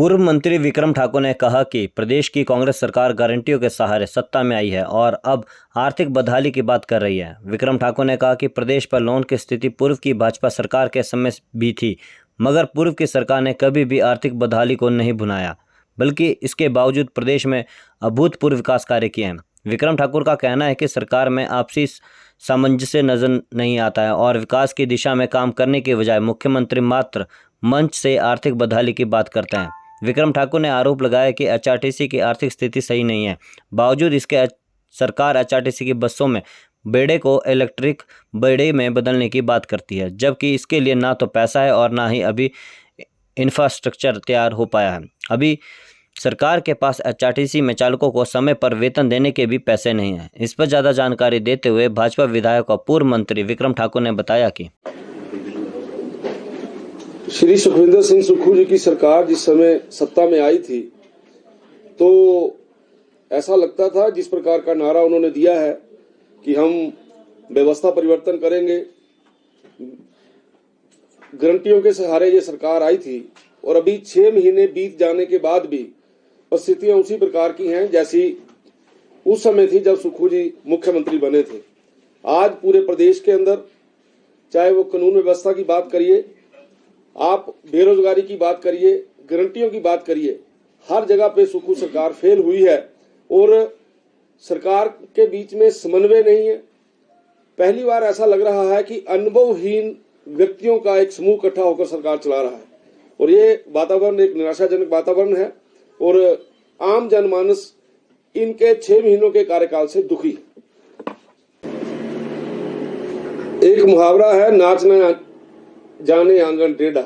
पूर्व मंत्री विक्रम ठाकुर ने कहा कि प्रदेश की कांग्रेस सरकार गारंटियों के सहारे सत्ता में आई है और अब आर्थिक बदहाली की बात कर रही है। विक्रम ठाकुर ने कहा कि प्रदेश पर लोन की स्थिति पूर्व की भाजपा सरकार के समय भी थी, मगर पूर्व की सरकार ने कभी भी आर्थिक बदहाली को नहीं भुनाया, बल्कि इसके बावजूद प्रदेश में अभूतपूर्व विकास कार्य किए हैं। विक्रम ठाकुर का कहना है कि सरकार में आपसी सामंजस्य नजर नहीं आता है और विकास की दिशा में काम करने की बजाय मुख्यमंत्री मात्र मंच से आर्थिक बदहाली की बात करते हैं। विक्रम ठाकुर ने आरोप लगाया कि एचआरटीसी की आर्थिक स्थिति सही नहीं है, बावजूद इसके सरकार एचआरटीसी की बसों में बेड़े को इलेक्ट्रिक बेड़े में बदलने की बात करती है, जबकि इसके लिए ना तो पैसा है और ना ही अभी इंफ्रास्ट्रक्चर तैयार हो पाया है। अभी सरकार के पास एचआरटीसी में चालकों को समय पर वेतन देने के भी पैसे नहीं हैं। इस पर ज़्यादा जानकारी देते हुए भाजपा विधायक और पूर्व मंत्री विक्रम ठाकुर ने बताया कि श्री सुखविंदर सिंह सुक्खू जी की सरकार जिस समय सत्ता में आई थी तो ऐसा लगता था, जिस प्रकार का नारा उन्होंने दिया है कि हम व्यवस्था परिवर्तन करेंगे, गारंटियों के सहारे ये सरकार आई थी और अभी 6 महीने बीत जाने के बाद भी परिस्थितियां उसी प्रकार की हैं जैसी उस समय थी जब सुक्खू जी मुख्यमंत्री बने थे। आज पूरे प्रदेश के अंदर चाहे वो कानून व्यवस्था की बात करिए, आप बेरोजगारी की बात करिए, गारंटियों की बात करिए, हर जगह पे सुक्खू सरकार फेल हुई है और सरकार के बीच में समन्वय नहीं है। पहली बार ऐसा लग रहा है कि अनुभवहीन व्यक्तियों का एक समूह इकट्ठा होकर सरकार चला रहा है और ये वातावरण एक निराशाजनक वातावरण है और आम जनमानस इनके 6 महीनों के कार्यकाल से दुखी है। एक मुहावरा है, नाचना जाने आंगन टेढ़ा,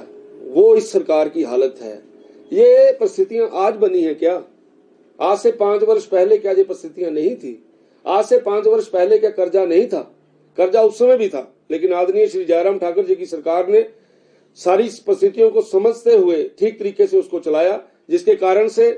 वो इस सरकार की हालत है। ये परिस्थितियां आज बनी है क्या? आज से 5 वर्ष पहले क्या ये परिस्थितियां नहीं थी? आज से 5 वर्ष पहले क्या कर्जा नहीं था? कर्जा उस समय भी था, लेकिन आदरणीय श्री जयराम ठाकुर जी की सरकार ने सारी परिस्थितियों को समझते हुए ठीक तरीके से उसको चलाया, जिसके कारण से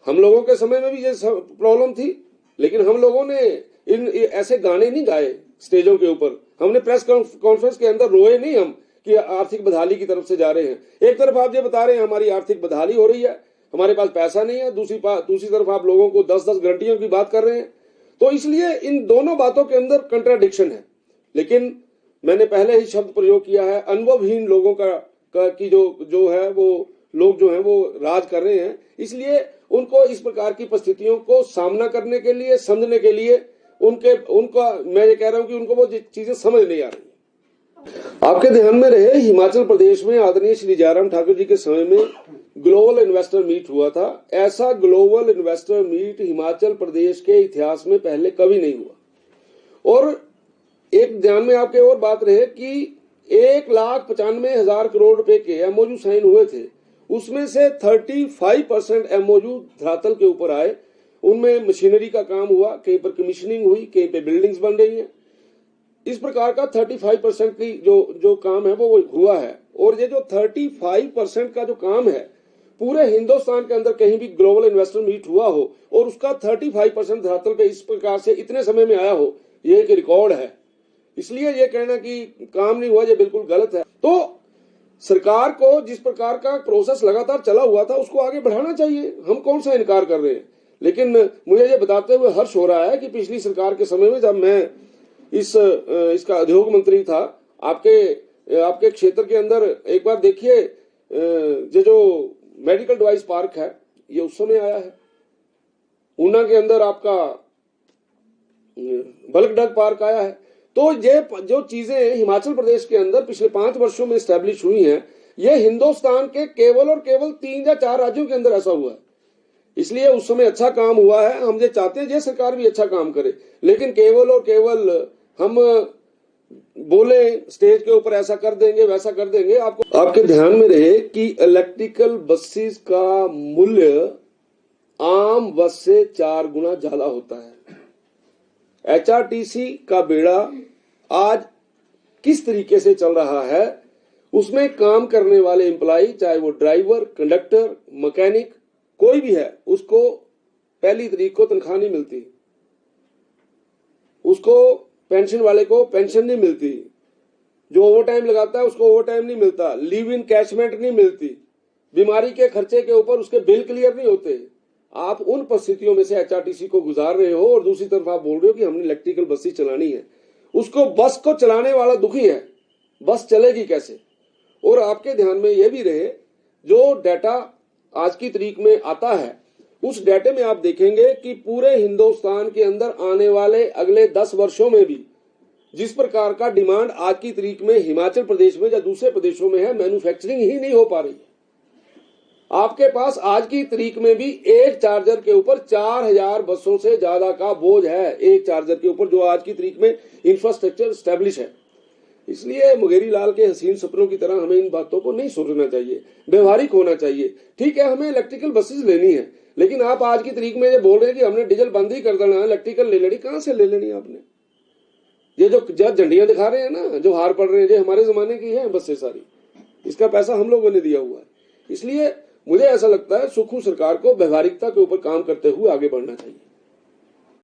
हम लोगों के समय में भी ये प्रॉब्लम थी, लेकिन हम लोगों ने इन ऐसे गाने नहीं गाए स्टेजों के ऊपर, हमने प्रेस कॉन्फ्रेंस के अंदर रोए नहीं हम कि आर्थिक बदहाली की तरफ से जा रहे हैं। एक तरफ आप ये बता रहे हैं हमारी आर्थिक बदहाली हो रही है, हमारे पास पैसा नहीं है, दूसरी तरफ आप लोगों को 10-10 गारंटियों की बात कर रहे हैं। तो इसलिए इन दोनों बातों के अंदर कंट्राडिक्शन है। लेकिन मैंने पहले ही शब्द प्रयोग किया है, अनुभवहीन लोगों की जो है वो लोग जो है वो राज कर रहे हैं, इसलिए उनको इस प्रकार की परिस्थितियों को सामना करने के लिए, समझने के लिए उनका मैं ये कह रहा हूं कि उनको वो चीजें समझ नहीं आ रही। आपके ध्यान में रहे, हिमाचल प्रदेश में आदरणीय श्री जयराम ठाकुर जी के समय में ग्लोबल इन्वेस्टर मीट हुआ था। ऐसा global investor meet Himachal Pradesh के इतिहास में पहले कभी नहीं हुआ। और एक ध्यान में आपके और बात रहे कि 1,95,000 करोड़ रुपए के एमओयू साइन हुए थे, उसमें से 35% एमओयू धरातल के ऊपर आए। उनमें मशीनरी का काम हुआ, कहीं पर कमीशनिंग हुई, कहीं पे बिल्डिंग्स बन रही हैं। इस प्रकार का 35% की जो काम है वो हुआ है। और ये जो 35% का जो काम है, पूरे हिंदुस्तान के अंदर कहीं भी ग्लोबल इन्वेस्टर मीट हुआ हो और उसका 35% धरातल पे इस प्रकार से इतने समय में आया हो, ये एक रिकॉर्ड है। इसलिए ये कहना कि काम नहीं हुआ, ये बिल्कुल गलत है। तो सरकार को जिस प्रकार का प्रोसेस लगातार चला हुआ था उसको आगे बढ़ाना चाहिए, हम कौन सा इनकार कर रहे हैं। लेकिन मुझे ये बताते हुए हर्ष हो रहा है कि पिछली सरकार के समय में जब मैं इसका उद्योग मंत्री था, आपके क्षेत्र के अंदर एक बार देखिए, ये जो मेडिकल डिवाइस पार्क है ये उस समय आया है। ऊना के अंदर आपका बल्क ड्रग पार्क आया है। तो ये जो चीजें हिमाचल प्रदेश के अंदर पिछले 5 वर्षों में स्टैब्लिश हुई हैं, ये हिंदुस्तान के केवल और केवल 3 या 4 राज्यों के अंदर ऐसा हुआ है। इसलिए उस समय अच्छा काम हुआ है। हम ये चाहते हैं ये सरकार भी अच्छा काम करे, लेकिन केवल और केवल हम बोले स्टेज के ऊपर ऐसा कर देंगे वैसा कर देंगे। आपके ध्यान में रहे कि इलेक्ट्रिकल बसेस का मूल्य आम बस से 4 गुना ज्यादा होता है। एचआरटीसी का बेड़ा आज किस तरीके से चल रहा है, उसमें काम करने वाले एम्प्लॉय, चाहे वो ड्राइवर, कंडक्टर, मैकेनिक कोई भी है, उसको पहली तारीख को तनख्वाह नहीं मिलती, उसको पेंशन वाले को पेंशन नहीं मिलती, जो ओवर टाइम लगाता है उसको ओवर टाइम नहीं मिलता, लीव इन कैशमेंट नहीं मिलती, बीमारी के खर्चे के ऊपर उसके बिल क्लियर नहीं होते। आप उन परिस्थितियों में से एचआरटीसी को गुजार रहे हो और दूसरी तरफ आप बोल रहे हो कि हमने इलेक्ट्रिकल बस ही चलानी है। उसको बस को चलाने वाला दुखी है, बस चलेगी कैसे। और आपके ध्यान में यह भी रहे, जो डाटा आज की तारीख में आता है उस डाटे में आप देखेंगे कि पूरे हिंदुस्तान के अंदर आने वाले अगले 10 वर्षों में भी जिस प्रकार का डिमांड आज की तारीख में हिमाचल प्रदेश में या दूसरे प्रदेशों में है, मैन्युफैक्चरिंग ही नहीं हो पा रही है। आपके पास आज की तारीख में भी एक चार्जर के ऊपर 4000 बसों से ज्यादा का बोझ है, एक चार्जर के ऊपर, जो आज की तारीख में इंफ्रास्ट्रक्चर स्टैब्लिश है। इसलिए मुंगेरी लाल के हसीन सपनों की तरह हमें इन बातों को नहीं सोचना चाहिए, व्यवहारिक होना चाहिए। ठीक है, हमें इलेक्ट्रिकल बसेस लेनी है, लेकिन आप आज की तारीख में ये बोल रहे हैं कि हमने डीजल बंद ही कर देना है, इलेक्ट्रिकल ले लेनी। कहां से ले लेनी आपने? ये जो झंडियां दिखा रहे हैं ना, जो हार पड़ रहे हैं, ये हमारे जमाने की है बसें सारी, इसका पैसा हम लोगों ने दिया हुआ है। इसलिए मुझे ऐसा लगता है सुखू सरकार को व्यवहारिकता के ऊपर काम करते हुए आगे बढ़ना चाहिए।